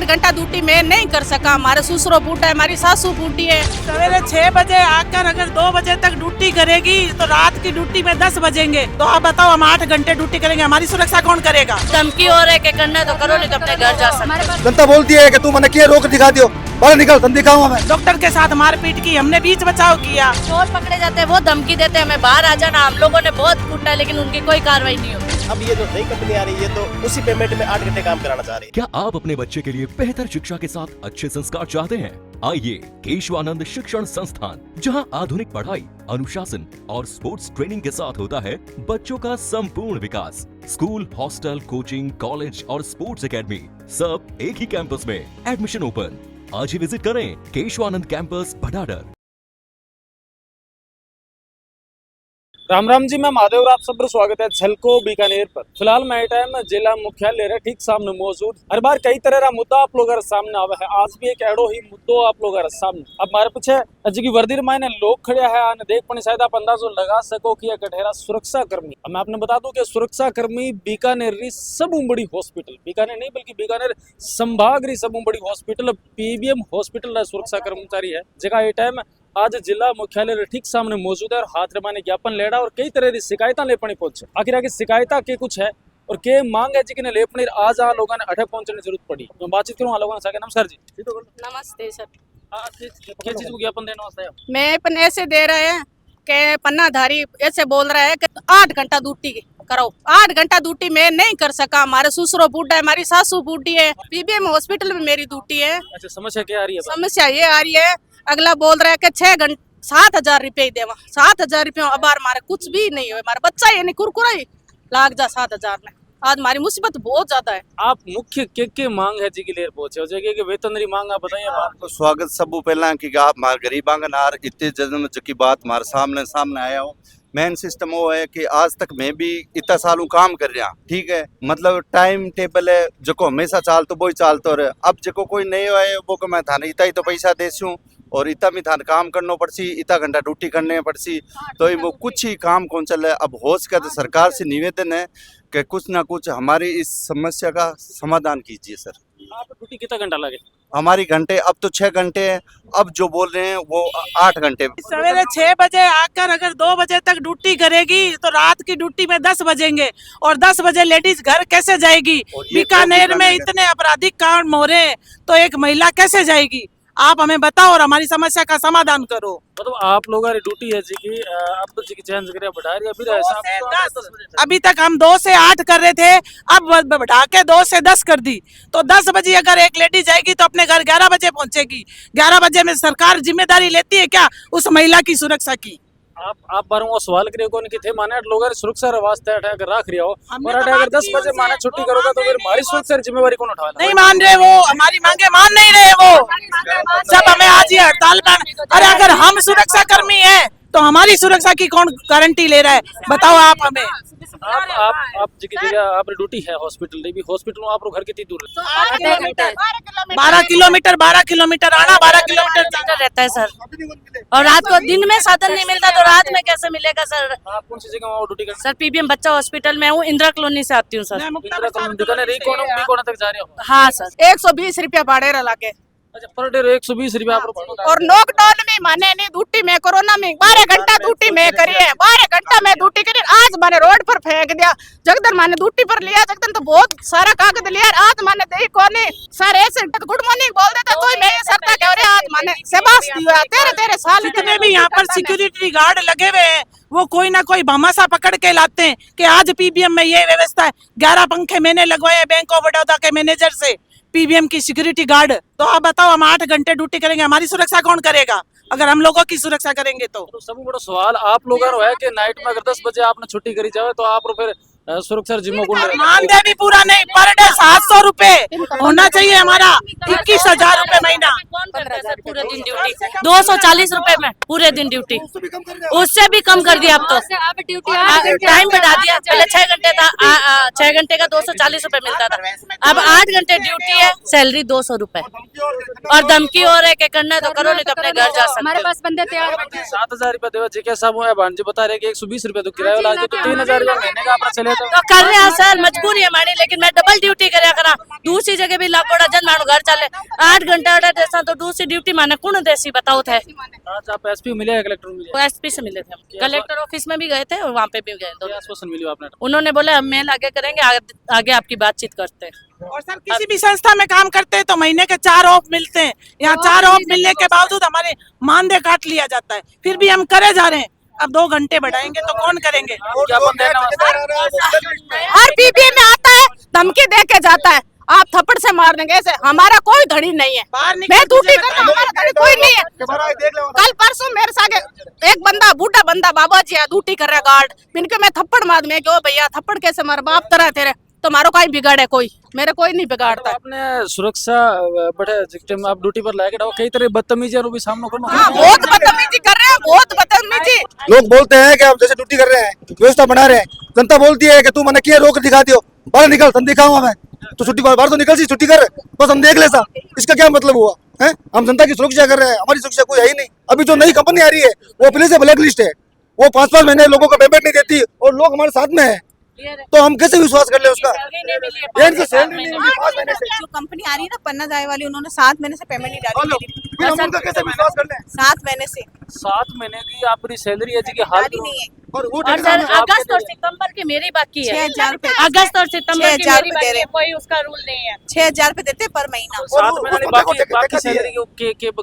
8 घंटा ड्यूटी मैं नहीं कर सका। हमारे ससुरो फूटा है, हमारी सासू फूटी है। सवेरे 6 बजे आकर अगर 2 बजे तक ड्यूटी करेगी तो रात की ड्यूटी में 10 बजेंगे। तो आप बताओ, हम 8 घंटे ड्यूटी करेंगे, हमारी सुरक्षा कौन करेगा? धमकी हो रहा है कि करना है तो करो, नहीं तो अपने घर जा सकते। जनता बोलती है कि तू मैंने किया, रोक दिखा दियो, बाहर निकल, तुम दिखाऊंगा मैं। डॉक्टर के साथ मारपीट की, हमने बीच बचाव किया। चोर पकड़े जाते हैं, वो धमकी देते हैं हमें बाहर आ जाना। हम लोगों ने बहुत कूटा है लेकिन उनकी कोई कार्रवाई नहीं होती। अब ये जो नई कंपनी आ रही है तो उसी पेमेंट में 8 घंटे काम कराना चाह रही है। क्या आप अपने बच्चे के लिए बेहतर शिक्षा के साथ अच्छे संस्कार चाहते हैं? आइए केशवानंद शिक्षण संस्थान, जहां आधुनिक पढ़ाई, अनुशासन और स्पोर्ट्स ट्रेनिंग के साथ होता है बच्चों का संपूर्ण विकास। स्कूल, हॉस्टल, कोचिंग, कॉलेज और स्पोर्ट्स एकेडमी सब एक ही कैंपस में। Admission open. आज ही विजिट करें केशवानंद कैंपस भटाडर। राम राम जी, मैं महादेव, आप सबका स्वागत है झलको बीकानेर पर। फिलहाल मैं टाइम जिला मुख्यालय रे ठीक सामने मौजूद। हर बार कई तरह का मुद्दा आप लोग सामने आवे है। आज भी एक एडो ही मुद्दो आप लोग सामने। अब हमारे पीछे जी की वर्दी मायने लोग खड़े है आने देख पनी शायद आप अंदाजो लगा सको कि एक ठहरा सुरक्षा कर्मी। अब मैं आपने बता दूं कि सुरक्षा कर्मी बीकानेर री सब बड़ी हॉस्पिटल, बीकानेर नहीं बल्कि बीकानेर संभाग री सब बड़ी हॉस्पिटल पीबीएम हॉस्पिटल सुरक्षा कर्मचारी है, जगह ये टाइम आज जिला मुख्यालय ठीक सामने मौजूद है और हाथ रमाने ज्ञापन लेड़ा और कई तरह की शिकायत लेपनी पहुंचे। आखिर आगे शिकायत के कुछ है और के मांग है जी लेपनी आज आ लोगों ने अठे पहुंचने की जरूरत पड़ी। मैं बातचीत करूँ लोगों से। नमस्कार जी। नमस्ते सर। क्या चीज को ज्ञापन देना होता है? मैं अपन ऐसे दे रहे हैं कि पन्नाधारी ऐसे बोल रहा है कि 8 घंटा ड्यूटी करो। 8 घंटा ड्यूटी मैं नहीं कर सका। हमारे ससुरो फूटा है, हमारी सासू फूटी है। पीबीएम हॉस्पिटल में मेरी ड्यूटी है। अच्छा, समस्या क्या आ रही है? समस्या ये आ रही है, अगला बोल रहा है कि 6 घंटे 7,000 रुपये देवा। 7,000 रुपये अब हमारे कुछ भी नहीं हुए। हमारा बच्चा ये नहीं कुरकुरा ही लाग जा 7,000 में। आज हमारी मुसीबत बहुत ज्यादा है। आप मुख्य के मांग है जी की लेर पहुंचे हो जाएगी कि वेतन री मांग आप बताइए। आपको स्वागत सब पहला कि आप हमारे गरीबां का नार इतने जन्म की बात हमारे सामने आया हो। मेन सिस्टम वो है कि आज तक मैं भी इतना सालों काम कर रहा, ठीक है, मतलब टाइम टेबल है जो हमेशा चाल तो वही चालतो रहे। अब जो कोई नहीं है वो को मैं थाने इतना ही तो पैसा देसूँ और इतना भी थाने काम करना पड़सी, इतना घंटा ड्यूटी करने पड़सी, तो वो कुछ ही काम कौन चल रहा है। अब होश का तो सरकार से निवेदन है कि कुछ ना कुछ हमारी इस समस्या का समाधान कीजिए सर। आप ड्यूटी कितना घंटा लगे? हमारी घंटे अब तो 6 घंटे हैं, अब जो बोल रहे हैं वो 8 घंटे। सवेरे 6 बजे आकर अगर 2 बजे तक ड्यूटी करेगी तो रात की ड्यूटी में 10 बजेंगे। और 10 बजे लेडीज घर कैसे जाएगी? बीकानेर में इतने आपराधिक काम हो रहे हैं तो एक महिला कैसे जाएगी? आप हमें बताओ और हमारी समस्या का समाधान करो। मतलब आप लोगों की ड्यूटी है जी की, अब तो जी की चेंज करिए बढ़ा रही है। अभी 2 से 10 अभी तक हम 2 से 8 कर रहे थे, अब बढ़ा के 2 से 10 कर दी। तो 10 बजे अगर एक लेडी जाएगी तो अपने घर 11 बजे पहुंचेगी। 11 बजे में सरकार जिम्मेदारी लेती है क्या उस महिला की सुरक्षा की? आप बार वो सवाल करिए कौन की थे माने लोगों की सुरक्षा वास्ते अगर रख रही हो और अगर 10 बजे माने छुट्टी करोगे तो फिर हमारी सुरक्षा की जिम्मेवारी कौन उठाएगा? नहीं मान रहे वो, हमारी मांगे मान नहीं रहे वो सब। हमें आज ये हड़ताल में, अरे अगर हम सुरक्षा कर्मी हैं तो हमारी सुरक्षा की कौन गारंटी ले रहा है? बताओ आप हमें। आप जी की जगह आप ड्यूटी है हॉस्पिटल भी, हॉस्पिटल आप घर कितनी दूर है? 12 किलोमीटर आना, 12 किलोमीटर रहता है सर। और रात को दिन में साधन नहीं मिलता तो रात में कैसे मिलेगा सर? आप कौन सी जगह ड्यूटी करते? सर पीबीएम बच्चा हॉस्पिटल में हूँ, इंदिरा कॉलोनी से आती हूँ सर। कौन तक जा रहे हो? हाँ सर। 120 रुपया भाड़े रला के। अच्छा, पर डे 120 रुपया आप और लॉकडाउन में माने नहीं ड्यूटी में, कोरोना में 12 घंटा ड्यूटी में करिए। 12 घंटा में ड्यूटी करिए। आज मैंने रोड पर फेंक दिया। जगदन माने ड्यूटी पर लिया, जगदन तो बहुत सारा कागज लिया। आज माने दे कोने सर ऐसे गुड मॉर्निंग बोल देता कोई मैं सरता कह रहे। आज माने सेबास दिया 13 साल। जितने भी यहाँ पर सिक्योरिटी गार्ड लगे हुए हैं वो कोई ना कोई भामासा पकड़ के लाते हैं कि आज पीबीएम में ये व्यवस्था है। 11 पंखे मैंने लगवाए बैंक ऑफ बड़ौदा के मैनेजर से, पीबीएम की सिक्योरिटी गार्ड। तो आप बताओ, हम 8 घंटे ड्यूटी करेंगे, हमारी सुरक्षा कौन करेगा अगर हम लोगों की सुरक्षा करेंगे? तो सब बड़ा सवाल आप लोगों का है कि नाइट में अगर 10 बजे आपने छुट्टी करी जाए तो आप फिर सुरक्षा जिम्मे को मानदेय भी पूरा नहीं, पर डे 700 रुपए होना चाहिए हमारा। 21,000 रुपए महीना। पूरे दिन ड्यूटी 240 रुपए में पूरे दिन ड्यूटी, उससे भी कम कर दिया अब तो। टाइम बढ़ा दिया। पहले 6 घंटे था, 6 घंटे का 240 रुपए मिलता था। अब 8 घंटे ड्यूटी है, सैलरी 200 रुपए। और धमकी हो रहा है कि करना है तो करो, नहीं तो अपने घर जा सकते। हमारे पास बंदे तैयार 7,000 रुपया देवा जी क्या साहब है भांजी बता रहे कि 120 रुपए तो किराया वाला तो 3,000 रुपया महीने का अपना चले तो कर रहे हैं सर, मजबूरी है हमारी, लेकिन मैं डबल ड्यूटी करया करा। दूसरी जगह भी लाखों डजन मानो घर चले 8 घंटा ऑर्डर देसा तो दूसरी ड्यूटी माने कौन देसी बताओ थे। आज आप एसपी मिले या कलेक्टर मिले? वो एसपी से मिले थे, कलेक्टर ऑफिस में भी गए थे और वहाँ पे भी गए। क्या आश्वासन मिली आपने? उन्होंने बोला हम मेल आगे करेंगे, आगे आपकी बातचीत करते हैं। और सर किसी भी संस्था में काम करते हैं तो महीने के 4 ऑफ मिलते हैं। यहाँ 4 ऑफ मिलने के बावजूद हमारे मानदेय काट लिया जाता है, फिर भी हम करे जा रहे हैं। अब 2 घंटे बढ़ाएंगे तो कौन करेंगे? हर पीपीएम में आता है, धमकी दे के जाता है, आप थप्पड़ से मार देंगे। ऐसे हमारा कोई धड़ी नहीं है, मैं ड्यूटी कर रहा हूं, हमारा धड़ी कोई नहीं है। कल परसों मेरे साथ एक बंदा, बूढ़ा बंदा, बाबा जी ड्यूटी कर रहा है गार्ड, इनके मैं थप्पड़ मार में क्यों भैया थप्पड़ कैसे मार, बाप तरह तेरे तो मारो का बिगाड़े कोई, मेरे कोई नहीं बिगाड़ता। आपने सुरक्षा बड़े जिक्टम आप ड्यूटी पर लाए कई तरह बदतमीजी भी सामना करना। हाँ, बहुत बदतमीजी कर रहे हैं, बहुत बदतमीजी। लोग बोलते हैं कि हम जैसे ड्यूटी कर रहे हैं, व्यवस्था बना रहे हैं, जनता बोलती है कि तू मैंने किया रोक दिखा दियो, बाहर निकल, तन दिखाऊंगा मैं तो छुट्टी बाहर तो निकल सी छुट्टी कर, बस हम देख ले सा, इसका क्या मतलब हुआ है? हम जनता की सुरक्षा कर रहे हैं, हमारी सुरक्षा कोई है ही नहीं। अभी जो नई कंपनी आ रही है वो पहले से ब्लैक लिस्ट है, वो 5-5 महीने लोगों को पेमेंट नहीं देती और लोग हमारे साथ में है, तो हम कैसे विश्वास कर ले उसका? ये इनकी सैलरी नहीं मिली 5 महीने से। जो कंपनी आ रही है ना पन्ना जाए वाली, उन्होंने 7 महीने से पेमेंट नहीं डाली, फिर हम उनका कैसे विश्वास कर ले? 7 महीने से 7 महीने की आपकी सैलरी है जी हाल डाली नहीं है। और वो और सर अगस्त और सितंबर की मेरी बाकी है, 6,000 रुपए, अगस्त और सितंबर की 6,000 मेरी रुपए बाकी दे है, रहे। कोई उसका रूल नहीं है। 6,000 रुपए देते पर महीना। 7 महीने वो बाकी देखो, बाकी देखो, सैलरी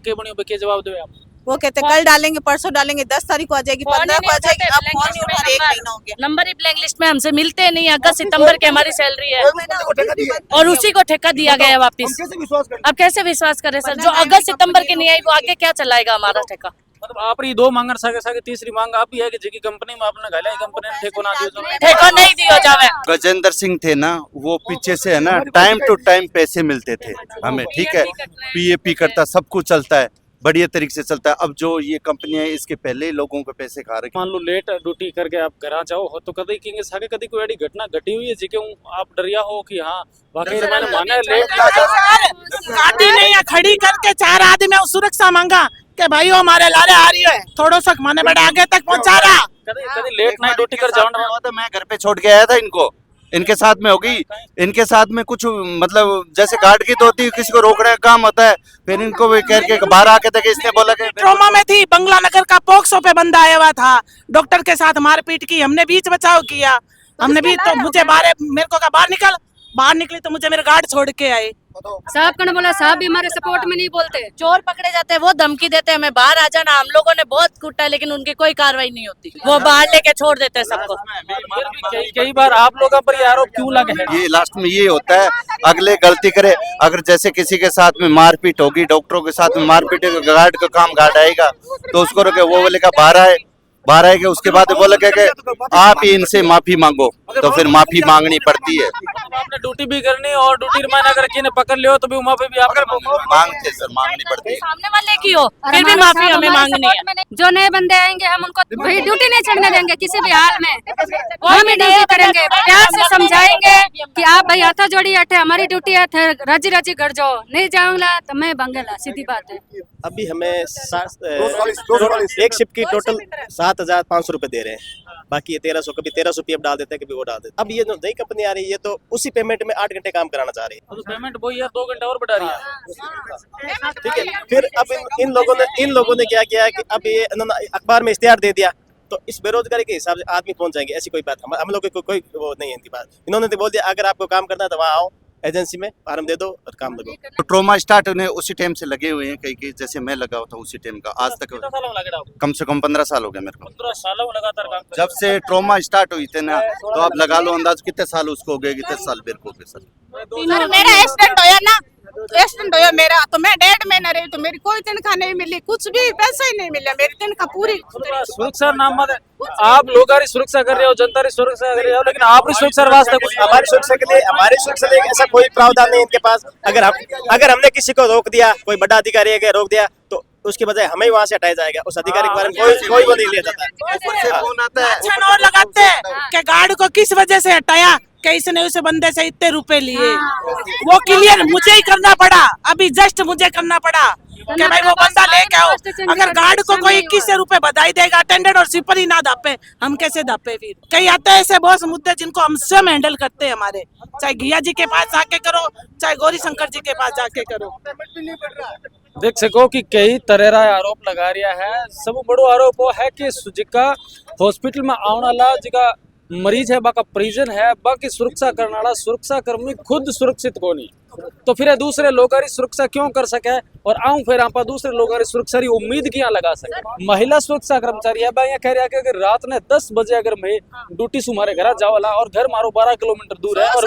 के बनी के जवाब दो आप। वो कहते कल डालेंगे, परसों डालेंगे, 10 तारीख को आ जाएगी, 15 को आ जाएगी, अब फोन नहीं उठा रहे, 1 महीना हो गया। नंबर ही ब्लैक लिस्ट में हमसे मिलते नहीं, अगस्त सितंबर की हमारी सैलरी है और उसी को ठेका दिया गया है वापिस। कैसे विश्वास कर? अब कैसे विश्वास करें सर, जो अगस्त सितंबर की नहीं आई वो आगे क्या चलाएगा हमारा ठेका? मतलब आप 2 मांग सागे तीसरी मांग आप ही है कि जी कंपनी में आपने घाला कंपनी ने ठेको ना दियो, ठेका नहीं दिया जावे। गजेंद्र सिंह थे ना, वो पीछे से है ना टाइम टू टाइम पैसे मिलते थे हमें, ठीक है, पीएपी करता, सब कुछ चलता है, बढ़िया तरीके से चलता है। अब जो ये कंपनी है इसके पहले ही लोगों के पैसे खा रहे। मान लो लेट ड्यूटी करके आप घर आ जाओ हो तो कभी कहेंगे सागे कभी कोई ऐसी घटना घटी हुई है जी के आप डरिया हो कि हाँ वाकई मैंने माना है लेट गाड़ी नहीं है, खड़ी करके 4 आदमी सुरक्षा मांगा कि भाई हमारे लारे आ रही है, थोड़ा सा माने बड़ा आगे तक पहुंचा रहा। कभी लेट नाइट ड्यूटी कर जाओ तो मैं घर पे छोड़ के आया था इनको, इनके साथ में होगी, इनके साथ में कुछ मतलब जैसे गार्ड की तो होती है, किसी को रोकने का काम होता है, फिर इनको भी कह के बाहर आके देखे, इसने बोला कि ट्रोमा में थी, बंगला नगर का पोक्सो पे बंदा आया हुआ था, डॉक्टर के साथ मारपीट की, हमने बीच बचाव किया, हमने भी तो मुझे मेरे को कहा बाहर निकली तो मुझे मेरे गार्ड छोड़ के आए। साहब कौन बोला, साहब भी हमारे सपोर्ट में नहीं बोलते। चोर पकड़े जाते हैं वो धमकी देते हैं हमें बाहर आ जाना, हम लोगों ने बहुत कूटा है लेकिन उनकी कोई कार्रवाई नहीं होती, वो बाहर लेके छोड़ देते हैं सबको। कई बार आप लोगों पर ये आरोप क्यों लगे हैं? ये लास्ट में ये होता है, अगले गलती करे, अगर जैसे किसी के साथ में मारपीट होगी, डॉक्टरों के साथ में मारपीट, गार्ड का काम गार्ड आएगा तो उसको रोके, वो बोले का बाहर आएगा, उसके बाद बोले कि आप ही इनसे माफी मांगो, तो फिर माफी मांगनी पड़ती है। आपने ड्यूटी भी करनी और ड्यूटी रिमाइंड अगर किसी ने पकड़ लियो तो भी माफी भी आप मांगते सर, मांगनी पड़ती है। सामने वाले की हो फिर भी माफी हमें मांगनी है। जो नए बंदे आएंगे हम उनको भाई ड्यूटी नहीं चढ़ने देंगे किसी भी हाल में, हम ही ड्यूटी करेंगे, प्यार से समझाएंगे कि आप भाई हाथा जोड़ी अठे हमारी ड्यूटी है, राजी राजी घर जाओ, नहीं जाऊंगा तो मैं बंगला, सीधी बात है। अभी हमें एक शिप की टोटल 7,500 रुपए दे रहे हैं, बाकी ये 1300, कभी 1300 पीएफ डाल देते हैं, कभी वो डाल देते हैं। अब ये जो नई कंपनी आ रही है ये तो उसी पेमेंट में 8 घंटे काम कराना चाह रही है, तो पेमेंट वही है, 2 घंटे और बढ़ा रही है। ठीक है। फिर अब इन लोगों ने क्या किया कि अब ये इन्होंने अखबार में इश्तेहार दे दिया, तो इस बेरोजगारी के हिसाब से आदमी पहुंच जाएंगे, ऐसी कोई बात हम लोग की कोई वो नहीं है इनकी बात। इन्होंने तो बोल दिया अगर आपको काम करना है तो वहाँ आओ, एजेंसी में फार्म दे दो और काम लगो। तो ट्रोमा स्टार्ट होने उसी टाइम से लगे हुए हैं, कई जैसे मैं लगा था उसी टाइम का, आज तक कितना साल में लगे आप? कम से कम 15 साल हो गया मेरे को। 15 सालों में लगातार काम कर जब से ट्रोमा स्टार्ट हुई थी ना, तो आप लगा लो अंदाज कितने साल उसको हो गए, कितने साल मेरे को हो गए सर। सर मेरा एक्सीडेंट होया ना, एक्सीडेंट होया मेरा तो मैं 1.5 महीना रही, तो मेरी कोई तनख्वाह नहीं मिली, कुछ भी पैसा ही नहीं मिला, मेरी तनख्वाह पूरी। सुरक्षा नाम मत आप लोग सुरक्षा कर रहे हो, जनता की सुरक्षा कर रहे हो, लेकिन आप सुरक्षा वास्ते कुछ हमारी सुरक्षा के लिए ऐसा कोई प्रावधान नहीं इनके पास। अगर हमने किसी को रोक दिया, कोई बड़ा अधिकारी है रोक दिया, तो उसके बजाय हमें वहाँ से हटाया जाएगा, उस अधिकारी के बारे में कोई वो नहीं लिया जाता। और लगाते हैं कि गार्ड को किस वजह से हटाया, कि इसने उस बंदे से इतने रुपए लिए, वो क्लियर मुझे ही करना पड़ा, अभी जस्ट मुझे करना पड़ा कि भाई वो बंदा लेके आओ। अगर गार्ड को कोई 21 रुपए बधाई देगा, अटेंडेंट और सिपर ही ना दापे, हम कैसे दापे? फिर कई आते हैं ऐसे बहुत मुद्दे जिनको हम स्वयं हैंडल करते हैं, हमारे चाहे घिया जी के पास जाके करो, चाहे गौरी शंकर जी के पास जाके करो। देख सको कि कई तरह रा आरोप लगा रिया है। सब बड़ो आरोप वो है कि जिका हॉस्पिटल में आने वाला जिका मरीज है, बाका परिजन है, बाकी सुरक्षा करने वाला सुरक्षा कर्मी खुद सुरक्षित को नहीं, तो फिर दूसरे लोगों की सुरक्षा क्यों कर सके? और आऊं फिर आप दूसरे लोगों की सुरक्षा की उम्मीद क्या लगा सके? महिला सुरक्षा कर्मचारी है भाई, कह रहा है कि अगर रात ने 10 बजे अगर मैं ड्यूटी से हमारे घर जावाला और घर मारो 12 किलोमीटर दूर है, और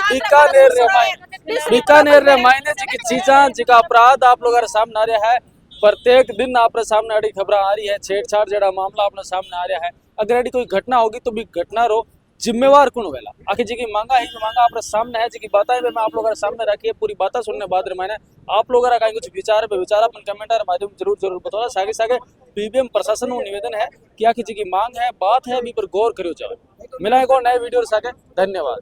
बीकानेर रे मायने जी की चीजा जिका अपराध आप लोगों के सामने आ रहा है, प्रत्येक दिन आपने सामने अड़ी खबर आ रही है, छेड़छाड़ जड़ा मामला अपने सामने आ रहा है। अगर अड़ी कोई घटना होगी तो भी घटना रो जिम्मेवार कौन होगा? आखिर जी की मांगा ही जो मांगा आप सामने है, जी की बातें मैं आप लोगों के सामने रखी है, पूरी बातें सुनने बाद मैंने आप लोगों का कुछ विचार पे विचार अपन कमेंट माध्यम जरूर बताओ। सागे सागे पीबीएम प्रशासन को निवेदन है कि आखिर जी की मांग है, बात है, अभी पर गौर करो जाओ। मिला है नए वीडियो सागे, धन्यवाद।